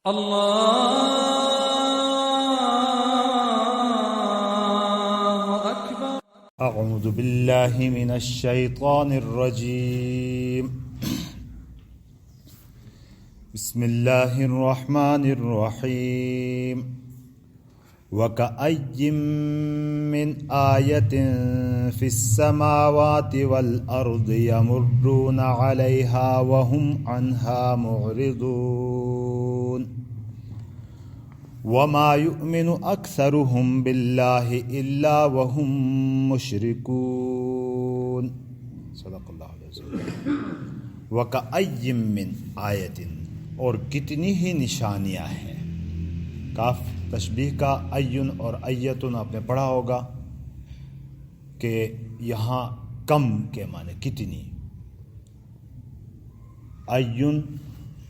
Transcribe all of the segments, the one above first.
اللہ اکبر۔ اعوذ باللہ من الشیطان الرجیم، بسم اللہ الرحمن الرحیم۔ وَكَأَيٍّ مِّنْ آيَةٍ فِي السَّمَاوَاتِ وَالْأَرْضِ يَمُرُّونَ عَلَيْهَا وَهُمْ عَنْهَا مُعْرِضُونَ وَمَا يُؤْمِنُ أَكْثَرُهُمْ بِاللَّهِ إِلَّا وَهُمْ مُشْرِكُونَ۔ صدق اللہ العظیم۔ وَكَأَيٍّ مِّنْ آيَةٍ، اور کتنی ہی نشانیاں ہیں۔ کاف تشبیہ کا، ایون اور ایتن آپ نے پڑھا ہوگا کہ یہاں کم کے معنی کتنی، ایون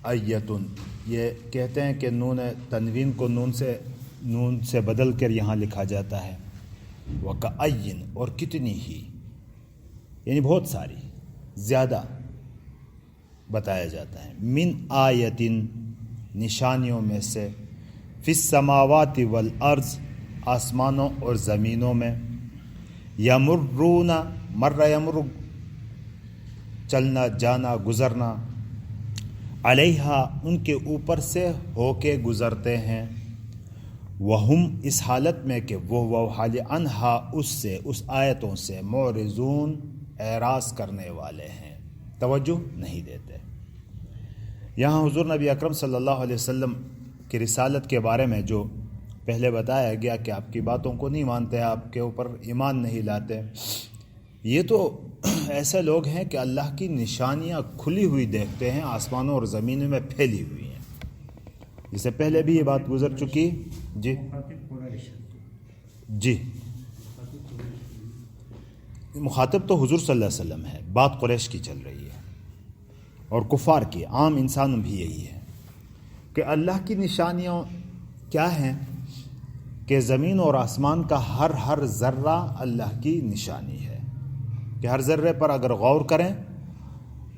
ایتن، یہ کہتے ہیں کہ نون تنوین کو نون سے بدل کر یہاں لکھا جاتا ہے۔ وَكَأَيٍّ، اور کتنی ہی، یعنی بہت ساری، زیادہ بتایا جاتا ہے۔ من آیتن، نشانیوں میں سے، فی السماوات والارض، آسمانوں اور زمینوں میں، یمرون، مر یمر، چلنا جانا گزرنا، علیہا، ان کے اوپر سے ہو کے گزرتے ہیں، وہم، اس حالت میں کہ وہ حال انہا، اس سے، اس آیتوں سے، معرضون، اعراض کرنے والے ہیں، توجہ نہیں دیتے۔ یہاں حضور نبی اکرم صلی اللہ علیہ وسلم کی رسالت کے بارے میں جو پہلے بتایا گیا کہ آپ کی باتوں کو نہیں مانتے، آپ کے اوپر ایمان نہیں لاتے، یہ تو ایسے لوگ ہیں کہ اللہ کی نشانیاں کھلی ہوئی دیکھتے ہیں، آسمانوں اور زمینوں میں پھیلی ہوئی ہیں، جس سے پہلے بھی یہ بات گزر چکی۔ جی مخاطب تو حضور صلی اللہ علیہ وسلم ہے، بات قریش کی چل رہی ہے اور کفار کی، عام انسان بھی یہی ہے کہ اللہ کی نشانیاں کیا ہیں کہ زمین اور آسمان کا ہر ذرہ اللہ کی نشانی ہے، کہ ہر ذرے پر اگر غور کریں،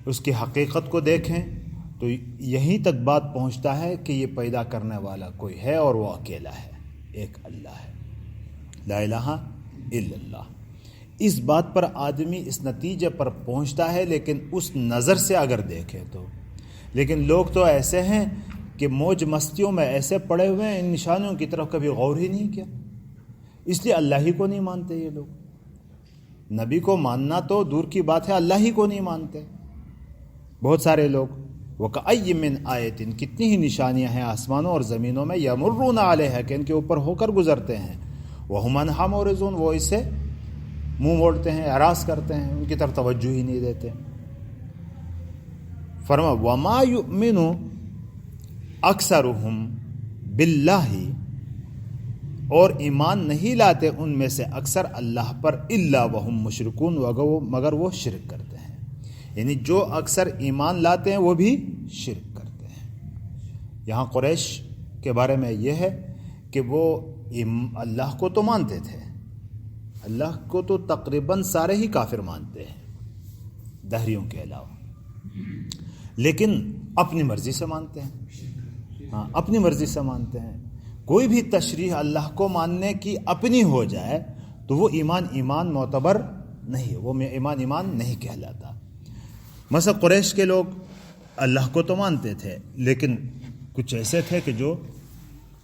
اس کی حقیقت کو دیکھیں تو یہیں تک بات پہنچتا ہے کہ یہ پیدا کرنے والا کوئی ہے اور وہ اکیلا ہے، ایک اللہ ہے، لا الہ الا اللہ۔ اس بات پر آدمی اس نتیجے پر پہنچتا ہے، لیکن اس نظر سے اگر دیکھے تو، لیکن لوگ تو ایسے ہیں کہ موج مستیوں میں ایسے پڑے ہوئے ہیں، ان نشانیوں کی طرف کبھی غور ہی نہیں کیا، اس لیے اللہ ہی کو نہیں مانتے یہ لوگ۔ نبی کو ماننا تو دور کی بات ہے، اللہ ہی کو نہیں مانتے بہت سارے لوگ۔ وَكَأَيٍّ مِّنْ آیَةٍ، کتنی ہی نشانیاں ہیں آسمانوں اور زمینوں میں، یمرون علیہا، کہ ان کے اوپر ہو کر گزرتے ہیں، وَهُمْ عَنْهَا مُعْرِضُونَ، وہ اس سے منہ موڑتے ہیں، اعراض کرتے ہیں، ان کی طرف توجہ ہی نہیں دیتے۔ فرما وَمَا يُؤْمِنُ أَكْثَرُهُمْ بِاللَّهِ، اور ایمان نہیں لاتے ان میں سے اکثر اللہ پر، إِلَّا وَهُمْ مُشْرِكُونَ، مگر وہ شرک کرتے ہیں، یعنی جو اکثر ایمان لاتے ہیں وہ بھی شرک کرتے ہیں۔ یہاں قریش کے بارے میں یہ ہے کہ وہ اللہ کو تو مانتے تھے، اللہ کو تو تقریباً سارے ہی کافر مانتے ہیں دہریوں کے علاوہ، لیکن اپنی مرضی سے مانتے ہیں، ہاں اپنی مرضی سے مانتے ہیں۔ کوئی بھی تشریح اللہ کو ماننے کی اپنی ہو جائے تو وہ ایمان معتبر نہیں، وہ ایمان نہیں کہلاتا۔ مثلا قریش کے لوگ اللہ کو تو مانتے تھے، لیکن کچھ ایسے تھے کہ جو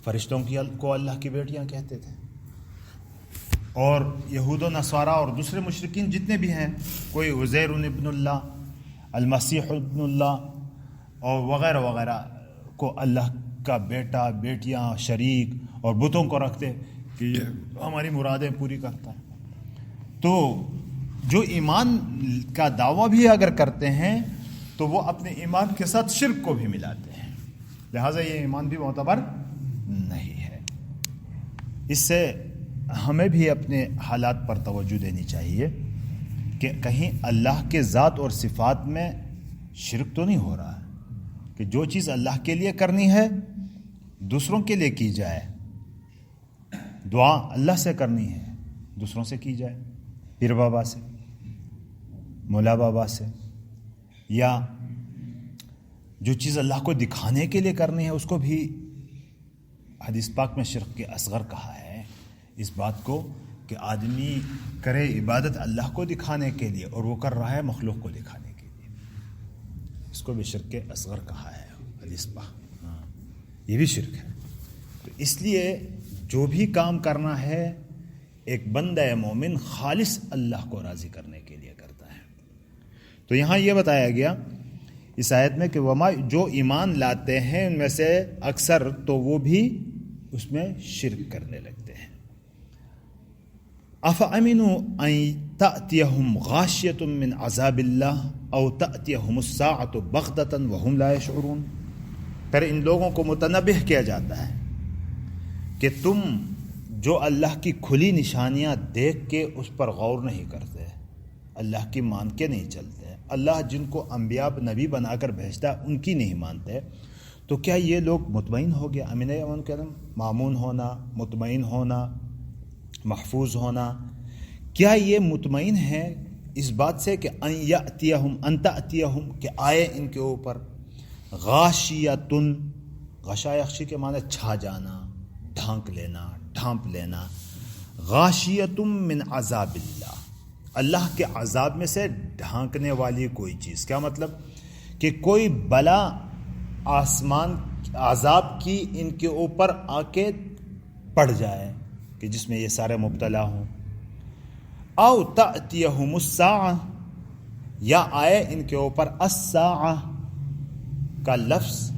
فرشتوں کو اللہ کی بیٹیاں کہتے تھے، اور یہود و نصارہ اور دوسرے مشرکین جتنے بھی ہیں، کوئی عزیر ابن اللہ، المسیح ابن اللہ اور وغیرہ وغیرہ کو اللہ کا بیٹا، بیٹیاں، شریک، اور بتوں کو رکھتے کہ یہ ہماری مرادیں پوری کرتا ہے۔ تو جو ایمان کا دعویٰ بھی اگر کرتے ہیں تو وہ اپنے ایمان کے ساتھ شرک کو بھی ملاتے ہیں، لہٰذا یہ ایمان بھی معتبر نہیں ہے۔ اس سے ہمیں بھی اپنے حالات پر توجہ دینی چاہیے کہ کہیں اللہ کے ذات اور صفات میں شرک تو نہیں ہو رہا ہے، کہ جو چیز اللہ کے لیے کرنی ہے دوسروں کے لیے کی جائے، دعا اللہ سے کرنی ہے دوسروں سے کی جائے، پیر بابا سے، مولا بابا سے، یا جو چیز اللہ کو دکھانے کے لیے کرنی ہے اس کو بھی حدیث پاک میں شرک اصغر کہا ہے اس بات کو کہ آدمی کرے عبادت اللہ کو دکھانے کے لیے اور وہ کر رہا ہے مخلوق کو دکھانے کے لیے، اس کو بھی شرک اصغر کہا ہے حدیث پاک. یہ بھی شرک ہے. تو اس لیے جو بھی کام کرنا ہے ایک بندہ مومن خالص اللہ کو راضی کرنے کے لیے کرتا ہے. تو یہاں یہ بتایا گیا اس آیت میں کہ وما جو ایمان لاتے ہیں ان میں سے اکثر تو وہ بھی اس میں شرک کرنے لگتے ہیں. افامنوا ان تأتیہم غاشیۃ من عذاب اللہ او تأتیہم الساعۃ بغتۃ وہم لا یشعرون. پھر ان لوگوں کو متنبہ کیا جاتا ہے کہ تم جو اللہ کی کھلی نشانیاں دیکھ کے اس پر غور نہیں کرتے، اللہ کی مان کے نہیں چلتے، اللہ جن کو انبیاء نبی بنا کر بھیجتا ہے ان کی نہیں مانتے، تو کیا یہ لوگ مطمئن ہو گیا؟ امن امن کا مامون ہونا، مطمئن ہونا، محفوظ ہونا، کیا یہ مطمئن ہے اس بات سے کہ ان تأتیہم کہ آئے ان کے اوپر غاشیۃن، غشا یغشی کے معنی چھا جانا، ڈھانک لینا، ڈھانپ لینا، غاشیۃ من عذاب اللہ، اللہ کے عذاب میں سے ڈھانکنے والی کوئی چیز. کیا مطلب؟ کہ کوئی بلا آسمان عذاب کی ان کے اوپر آ کے پڑ جائے کہ جس میں یہ سارے مبتلا ہوں. او تأتیہم الساعہ، یا آئے ان کے اوپر الساعہ کا لفظ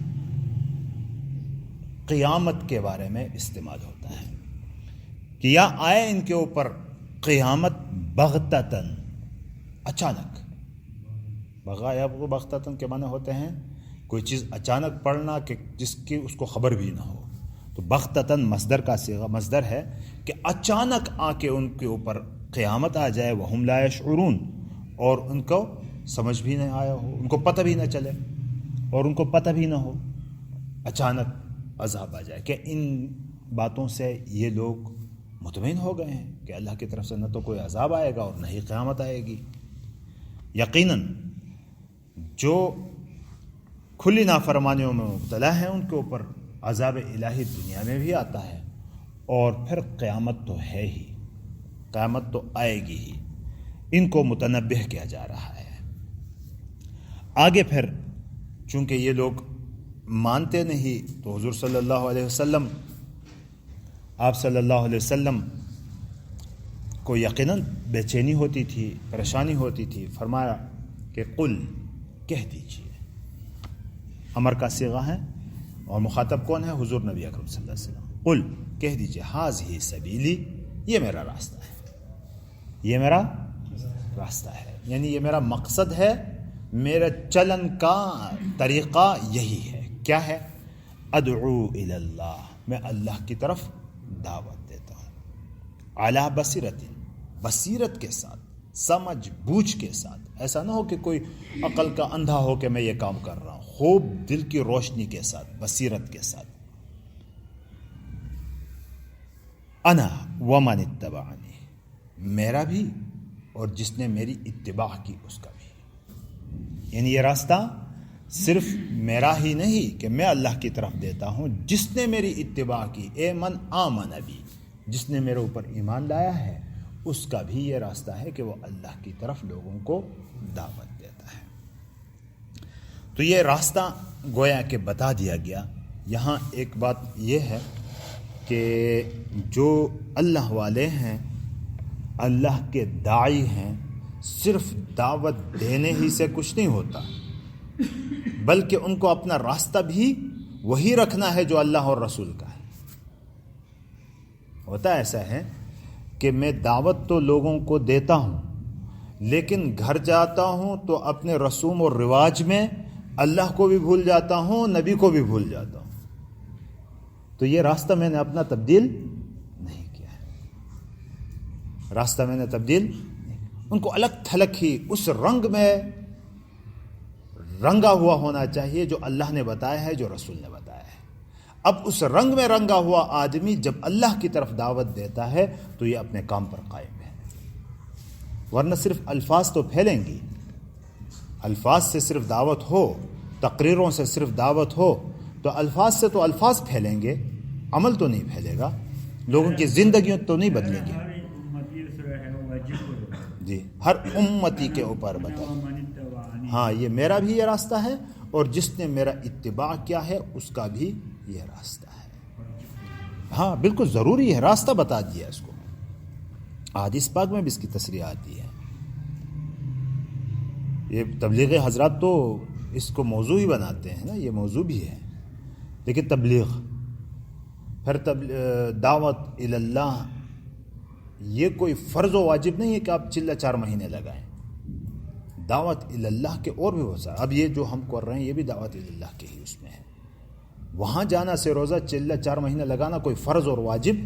قیامت کے بارے میں استعمال ہوتا ہے کہ یا آئے ان کے اوپر قیامت بغتتاً، اچانک. بغتتاً کے معنی ہوتے ہیں کوئی چیز اچانک پڑنا کہ جس کی اس کو خبر بھی نہ ہو. تو بغتتاً مصدر کا صیغہ مصدر ہے کہ اچانک آ کے ان کے اوپر قیامت آ جائے، وہم لا یشعرون، اور ان کو سمجھ بھی نہ آیا ہو، ان کو پتہ بھی نہ چلے اور ان کو پتہ بھی نہ ہو، اچانک عذاب آ جائے. کہ ان باتوں سے یہ لوگ مطمئن ہو گئے ہیں کہ اللہ کی طرف سے نہ تو کوئی عذاب آئے گا اور نہ ہی قیامت آئے گی. یقیناً جو کھلی نافرمانیوں میں مبتلا ہیں ان کے اوپر عذاب الہی دنیا میں بھی آتا ہے، اور پھر قیامت تو ہے ہی، قیامت تو آئے گی ہی. ان کو متنبہ کیا جا رہا ہے. آگے پھر چونکہ یہ لوگ مانتے نہیں تو حضور صلی اللہ علیہ وسلم، آپ صلی اللہ علیہ وسلم کو یقیناً بے چینی ہوتی تھی، پریشانی ہوتی تھی. فرمایا کہ قل، کہہ دیجیے. امر کا صیغہ ہے اور مخاطب کون ہے؟ حضور نبی اکرم صلی اللہ علیہ وسلم. قل، کہہ دیجیے، ھذہ سبیلی، یہ میرا راستہ ہے، یہ میرا راستہ ہے، یعنی یہ میرا مقصد ہے، میرا چلن کا طریقہ یہی ہے. کیا ہے؟ ادعو الی اللہ، میں اللہ کی طرف دعوت دیتا ہوں، علی بصیرت، بصیرت کے ساتھ، سمجھ بوجھ کے ساتھ. ایسا نہ ہو کہ کوئی عقل کا اندھا ہو کہ میں یہ کام کر رہا ہوں، خوب دل کی روشنی کے ساتھ، بصیرت کے ساتھ. انا ومن اتبعنی، میرا بھی اور جس نے میری اتباع کی اس کا بھی. یعنی یہ راستہ صرف میرا ہی نہیں کہ میں اللہ کی طرف دیتا ہوں، جس نے میری اتباع کی، اے من آمن بی، جس نے میرے اوپر ایمان لایا ہے، اس کا بھی یہ راستہ ہے کہ وہ اللہ کی طرف لوگوں کو دعوت دیتا ہے. تو یہ راستہ گویا کہ بتا دیا گیا. یہاں ایک بات یہ ہے کہ جو اللہ والے ہیں، اللہ کے داعی ہیں، صرف دعوت دینے ہی سے کچھ نہیں ہوتا، بلکہ ان کو اپنا راستہ بھی وہی رکھنا ہے جو اللہ اور رسول کا ہے. ہوتا ایسا ہے کہ میں دعوت تو لوگوں کو دیتا ہوں، لیکن گھر جاتا ہوں تو اپنے رسوم اور رواج میں اللہ کو بھی بھول جاتا ہوں، نبی کو بھی بھول جاتا ہوں. تو یہ راستہ میں نے اپنا تبدیل نہیں کیا ہے، راستہ میں نے تبدیل نہیں. ان کو الگ تھلگ ہی اس رنگ میں رنگا ہوا ہونا چاہیے جو اللہ نے بتایا ہے، جو رسول نے بتایا ہے. اب اس رنگ میں رنگا ہوا آدمی جب اللہ کی طرف دعوت دیتا ہے تو یہ اپنے کام پر قائم ہے، ورنہ صرف الفاظ تو پھیلیں گی. الفاظ سے صرف دعوت ہو، تقریروں سے صرف دعوت ہو تو الفاظ سے تو الفاظ پھیلیں گے، عمل تو نہیں پھیلے گا، لوگوں کی زندگیوں تو نہیں بدلیں گی. جی ہر امتی کے اوپر بتائیں، ہاں یہ میرا بھی یہ راستہ ہے اور جس نے میرا اتباع کیا ہے اس کا بھی یہ راستہ ہے. ہاں بالکل ضروری ہے، راستہ بتا دیا اس کو. حدیث پاک میں بھی اس کی تصریح آتی ہے. یہ تبلیغ حضرات تو اس کو موضوع ہی بناتے ہیں نا، یہ موضوع بھی ہے. لیکن تبلیغ پھر دعوت اللہ یہ کوئی فرض و واجب نہیں ہے کہ آپ چلہ 4 مہینے لگائیں. دعوت اللہ کے اور بھی بہت سارا، اب یہ جو ہم کر رہے ہیں یہ بھی دعوت اللہ کے ہی اس میں ہے. وہاں جانا سے روزہ چلہ 4 مہینے لگانا کوئی فرض اور واجب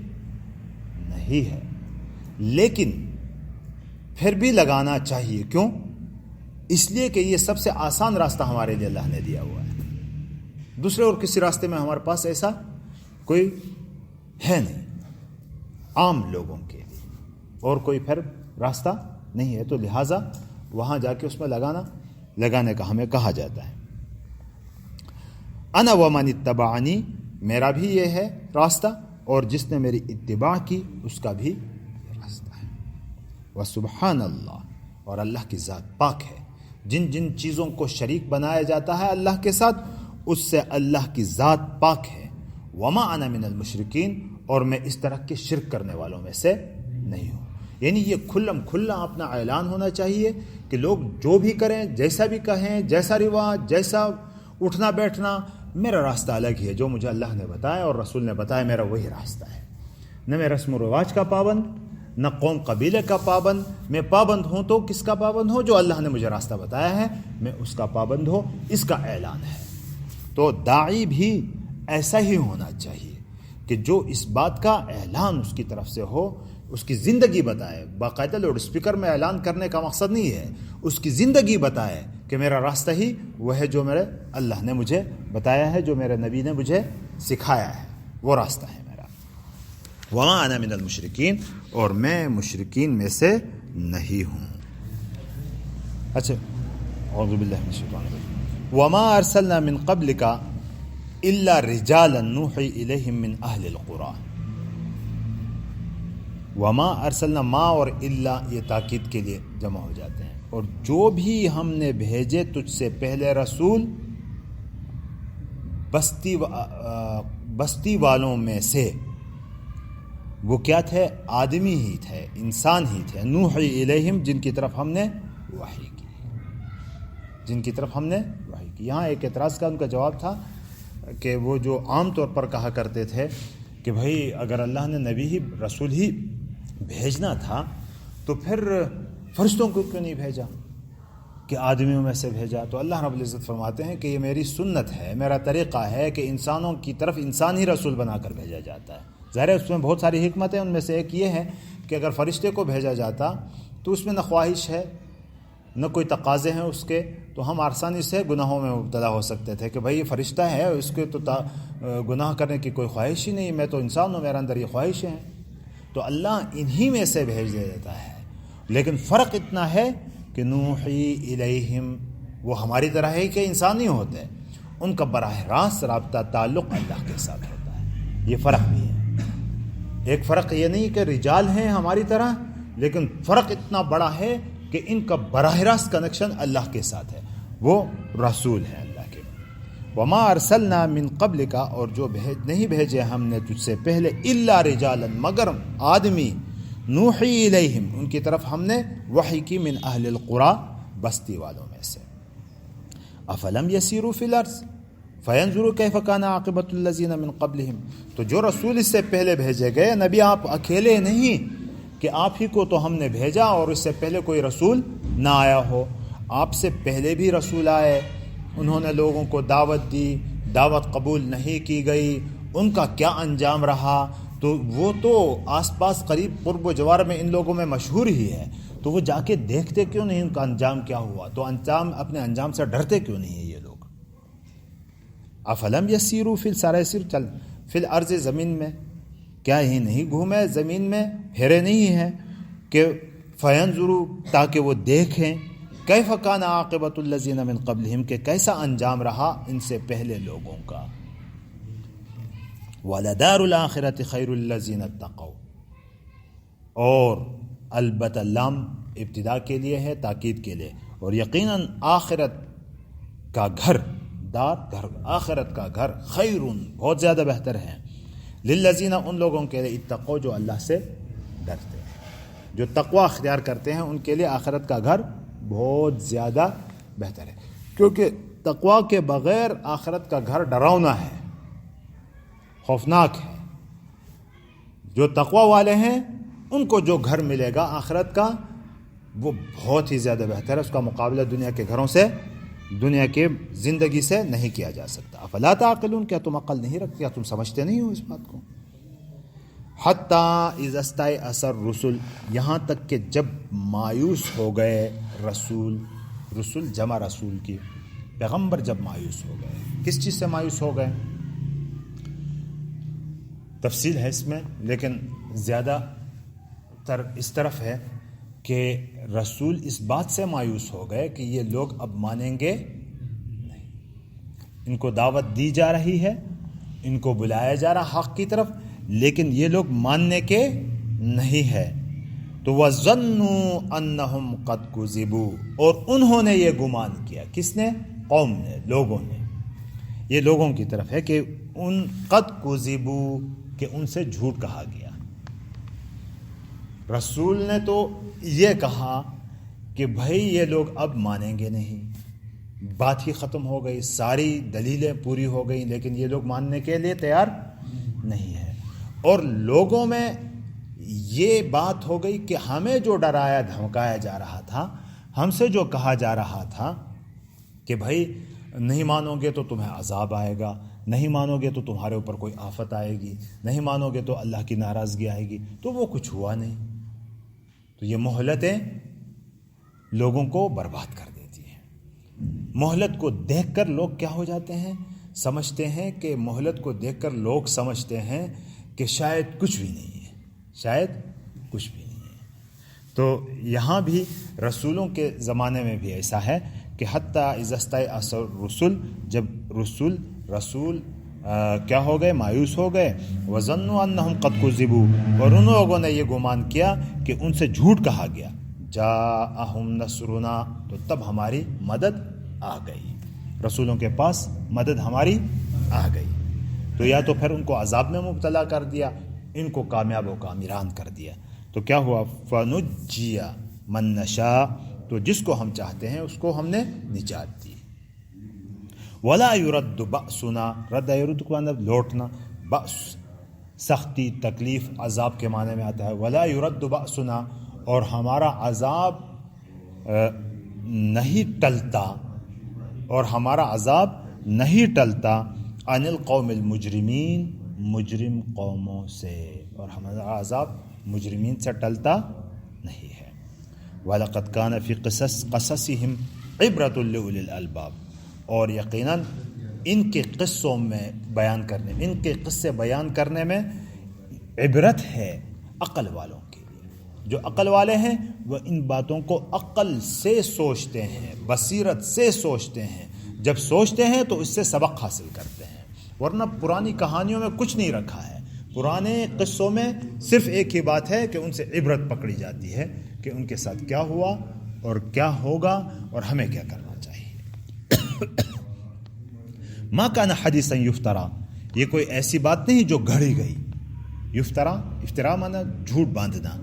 نہیں ہے، لیکن پھر بھی لگانا چاہیے. کیوں؟ اس لیے کہ یہ سب سے آسان راستہ ہمارے لیے اللہ نے دیا ہوا ہے. دوسرے اور کسی راستے میں ہمارے پاس ایسا کوئی ہے نہیں عام لوگوں کے لیے، اور کوئی پھر راستہ نہیں ہے. تو لہٰذا وہاں جا کے اس میں لگانے کا ہمیں کہا جاتا ہے. انا ومن اتبعنی، میرا بھی یہ ہے راستہ اور جس نے میری اتباع کی اس کا بھی یہ راستہ ہے. وسبحان اللہ، اور اللہ کی ذات پاک ہے. جن جن چیزوں کو شریک بنایا جاتا ہے اللہ کے ساتھ اس سے اللہ کی ذات پاک ہے. وما انا من المشرکین، اور میں اس طرح کے شرک کرنے والوں میں سے نہیں ہوں. یعنی یہ کھلا اپنا اعلان ہونا چاہیے کہ لوگ جو بھی کریں، جیسا بھی کہیں، جیسا رواج، جیسا اٹھنا بیٹھنا، میرا راستہ الگ ہی ہے. جو مجھے اللہ نے بتایا اور رسول نے بتایا میرا وہی راستہ ہے. نہ میں رسم و رواج کا پابند، نہ قوم قبیلے کا پابند. میں پابند ہوں تو کس کا پابند ہوں؟ جو اللہ نے مجھے راستہ بتایا ہے میں اس کا پابند ہوں. اس کا اعلان ہے. تو داعی بھی ایسا ہی ہونا چاہیے کہ جو اس بات کا اعلان اس کی طرف سے ہو، اس کی زندگی بتائے. باقاعدہ لاؤڈ اسپیکر میں اعلان کرنے کا مقصد نہیں ہے، اس کی زندگی بتائے کہ میرا راستہ ہی وہ ہے جو میرے اللہ نے مجھے بتایا ہے، جو میرے نبی نے مجھے سکھایا ہے، وہ راستہ ہے میرا. وما انا من المشرکین، اور میں مشرکین میں سے نہیں ہوں. اچھا، اعوذ باللہ من الشیطان الرجیم. وما ارسلنا من قبلک الا رجالا نوحی الیہم من اہل القری. وما ارسلنا، ما اور الا یہ تاکید کے لیے جمع ہو جاتے ہیں. اور جو بھی ہم نے بھیجے تجھ سے پہلے رسول بستی والوں میں سے، وہ کیا تھے؟ آدمی ہی تھے، انسان ہی تھے. نوحی الیہم، جن کی طرف ہم نے وحی کی، جن کی طرف ہم نے وحی کی. یہاں ایک اعتراض کا ان کا جواب تھا کہ وہ جو عام طور پر کہا کرتے تھے کہ بھائی اگر اللہ نے نبی ہی رسول ہی بھیجنا تھا تو پھر فرشتوں کو کیوں نہیں بھیجا کہ آدمیوں میں سے بھیجا؟ تو اللہ رب العزت فرماتے ہیں کہ یہ میری سنت ہے، میرا طریقہ ہے کہ انسانوں کی طرف انسان ہی رسول بنا کر بھیجا جاتا ہے. ظاہر ہے اس میں بہت ساری حکمت ہیں، ان میں سے ایک یہ ہے کہ اگر فرشتے کو بھیجا جاتا تو اس میں نہ خواہش ہے نہ کوئی تقاضے ہیں اس کے، تو ہم آسانی سے گناہوں میں مبتلا ہو سکتے تھے کہ بھائی یہ فرشتہ ہے، اس کے تو گناہ کرنے کی کوئی خواہش ہی نہیں، میں تو انسان ہوں، میرے اندر یہ خواہشیں ہیں. تو اللہ انہی میں سے بھیج دیتا ہے. لیکن فرق اتنا ہے کہ نوحی الیہم، وہ ہماری طرح ہے کہ انسان نہیں ہوتے، ان کا براہ راست رابطہ تعلق اللہ کے ساتھ ہوتا ہے. یہ فرق بھی ہے. ایک فرق یہ نہیں کہ رجال ہیں ہماری طرح، لیکن فرق اتنا بڑا ہے کہ ان کا براہ راست کنیکشن اللہ کے ساتھ ہے، وہ رسول ہیں اللہ کے. وما ارسلنا من قبلک، اور جو نہیں بھیجے ہم نے تجھ سے پہلے، الا رجالا، مگر آدمی، نوحی الیہم، ان کی طرف ہم نے وحی کی، من اہل القری، بستی والوں میں سے. افلم یسیروا فی الارض فینظروا کیف کان عاقبۃ الذین من قبلہم. تو جو رسول اس سے پہلے بھیجے گئے، نبی آپ اکیلے نہیں کہ آپ ہی کو تو ہم نے بھیجا اور اس سے پہلے کوئی رسول نہ آیا ہو. آپ سے پہلے بھی رسول آئے، انہوں نے لوگوں کو دعوت دی، دعوت قبول نہیں کی گئی، ان کا کیا انجام رہا؟ تو وہ تو آس پاس قریب قرب و جوار میں ان لوگوں میں مشہور ہی ہے. تو وہ جا کے دیکھتے کیوں نہیں ان کا انجام کیا ہوا؟ تو اپنے انجام سے ڈرتے کیوں نہیں ہیں یہ لوگ؟ افلم یسیروا فی الارض، زمین میں کیا ہی نہیں گھومے، زمین میں پھیرے نہیں ہیں کہ فینظروا، تاکہ وہ دیکھیں، کیف کان عاقبۃ الذین من قبلہم، کہ کیسا انجام رہا ان سے پہلے لوگوں کا. وَلَدَارُ الْآخِرَةِ خَيْرُ الَّذِينَ اتَّقَوْا، اور البتہ لام ابتدا کے لیے ہے، تاکید کے لیے، اور یقیناً آخرت کا گھر، دار گھر، آخرت کا گھر، خیرون بہت زیادہ بہتر ہے، للذین ان لوگوں کے لیے اتقوا جو اللہ سے ڈرتے ہیں، جو تقوی اختیار کرتے ہیں، ان کے لیے آخرت کا گھر بہت زیادہ بہتر ہے، کیونکہ تقوی کے بغیر آخرت کا گھر ڈراؤنا ہے، خوفناک ہے۔ جو تقوی والے ہیں ان کو جو گھر ملے گا آخرت کا وہ بہت ہی زیادہ بہتر ہے، اس کا مقابلہ دنیا کے گھروں سے، دنیا کے زندگی سے نہیں کیا جا سکتا۔ افلا تعقلون، کیا تم عقل نہیں رکھتے، کیا تم سمجھتے نہیں ہو اس بات کو؟ حتی اذا استیأس الرسل، یہاں تک کہ جب مایوس ہو گئے رسول، رسول جمع رسول کی، پیغمبر جب مایوس ہو گئے، کس چیز سے مایوس ہو گئے؟ تفصیل ہے اس میں، لیکن زیادہ تر اس طرف ہے کہ رسول اس بات سے مایوس ہو گئے کہ یہ لوگ اب مانیں گے نہیں، ان کو دعوت دی جا رہی ہے، ان کو بلایا جا رہا حق کی طرف، لیکن یہ لوگ ماننے کے نہیں ہے۔ تو وَظَنُّوا أَنَّهُمْ قَدْ كُذِبُوا، اور انہوں نے یہ گمان کیا، کس نے؟ قوم نے، لوگوں نے، یہ لوگوں کی طرف ہے کہ ان قد کذبوا، کہ ان سے جھوٹ کہا گیا۔ رسول نے تو یہ کہا کہ بھائی یہ لوگ اب مانیں گے نہیں، بات ہی ختم ہو گئی، ساری دلیلیں پوری ہو گئی، لیکن یہ لوگ ماننے کے لیے تیار نہیں ہے۔ اور لوگوں میں یہ بات ہو گئی کہ ہمیں جو ڈرایا دھمکایا جا رہا تھا، ہم سے جو کہا جا رہا تھا کہ بھائی نہیں مانو گے تو تمہیں عذاب آئے گا، نہیں مانو گے تو تمہارے اوپر کوئی آفت آئے گی، نہیں مانو گے تو اللہ کی ناراضگی آئے گی، تو وہ کچھ ہوا نہیں۔ تو یہ مہلتیں لوگوں کو برباد کر دیتی ہیں۔ مہلت کو دیکھ کر لوگ کیا ہو جاتے ہیں؟ سمجھتے ہیں کہ مہلت کو دیکھ کر لوگ سمجھتے ہیں کہ شاید کچھ بھی نہیں ہے، شاید کچھ بھی نہیں ہے۔ تو یہاں بھی رسولوں کے زمانے میں بھی ایسا ہے کہ حتیٰ اذا استیأس الرسل، جب رسول کیا ہو گئے؟ مایوس ہو گئے۔ وَظَنُّوا أَنَّهُمْ قَدْ كُذِبُوا، اور ان لوگوں نے یہ گمان کیا کہ ان سے جھوٹ کہا گیا۔ جَاءَهُمْ نَصْرُنَا، تو تب ہماری مدد آ گئی، رسولوں کے پاس مدد ہماری آ گئی۔ تو یا تو پھر ان کو عذاب میں مبتلا کر دیا، ان کو کامیاب و کامران کر دیا۔ تو کیا ہوا؟ فَنُجِّيَ مَن نَّشَاءُ، تو جس کو ہم چاہتے ہیں اس کو ہم نے نجات دی۔ وَلَا يُرَدُّ بَأْسُنَا، رد يرد کو اندر لوٹنا، بأس سختی، تکلیف، عذاب کے معنی میں آتا ہے۔ وَلَا يُرَدُّ بَأْسُنَا، اور ہمارا عذاب نہیں ٹلتا، اور ہمارا عذاب نہیں ٹلتا عن القوم المجرمین، مجرم قوموں سے، اور ہمارا عذاب مجرمین سے ٹلتا نہیں ہے۔ وَلَقَدْ كَانَ فِي قَصَصِهِمْ عِبْرَةٌ لِأُولِي الْأَلْبَابِ، اور یقیناً ان کے قصوں میں بیان کرنے میں، ان کے قصے بیان کرنے میں عبرت ہے عقل والوں کے لیے۔ جو عقل والے ہیں وہ ان باتوں کو عقل سے سوچتے ہیں، بصیرت سے سوچتے ہیں، جب سوچتے ہیں تو اس سے سبق حاصل کرتے ہیں، ورنہ پرانی کہانیوں میں کچھ نہیں رکھا ہے۔ پرانے قصوں میں صرف ایک ہی بات ہے کہ ان سے عبرت پکڑی جاتی ہے کہ ان کے ساتھ کیا ہوا اور کیا ہوگا اور ہمیں کیا کرنا چاہیے۔ ما کان حدیثا یفترا، یہ کوئی ایسی بات نہیں جو گھڑی گئی۔ یفترا، افترا مانا جھوٹ باندھنا،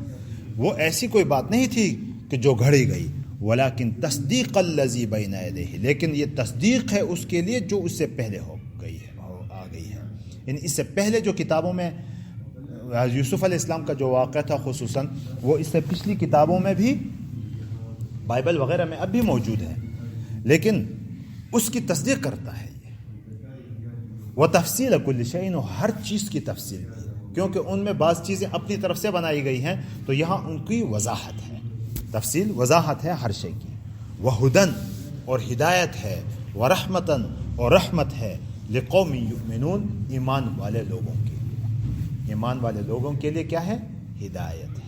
وہ ایسی کوئی بات نہیں تھی کہ جو گھڑی گئی۔ ولیکن تصدیق الذی بین یدیہ، لیکن یہ تصدیق ہے اس کے لیے جو اس سے پہلے ہو گئی ہے، آ گئی ہے۔ یعنی اس سے پہلے جو کتابوں میں یوسف علیہ السلام کا جو واقعہ تھا خصوصاً، وہ اس سے پچھلی کتابوں میں بھی، بائبل وغیرہ میں اب بھی موجود ہے، لیکن اس کی تصدیق کرتا ہے یہ۔ وتفصیل کل شیء، ہر چیز کی تفصیل بھی، کیونکہ ان میں بعض چیزیں اپنی طرف سے بنائی گئی ہیں، تو یہاں ان کی وضاحت ہے، تفصیل وضاحت ہے ہر شے کی۔ وہدن، اور ہدایت ہے، ورحمتن، اور رحمت ہے، لقوم یؤمنون، ایمان والے لوگوں کے لیے۔ ایمان والے لوگوں کے لیے کیا ہے؟ ہدایت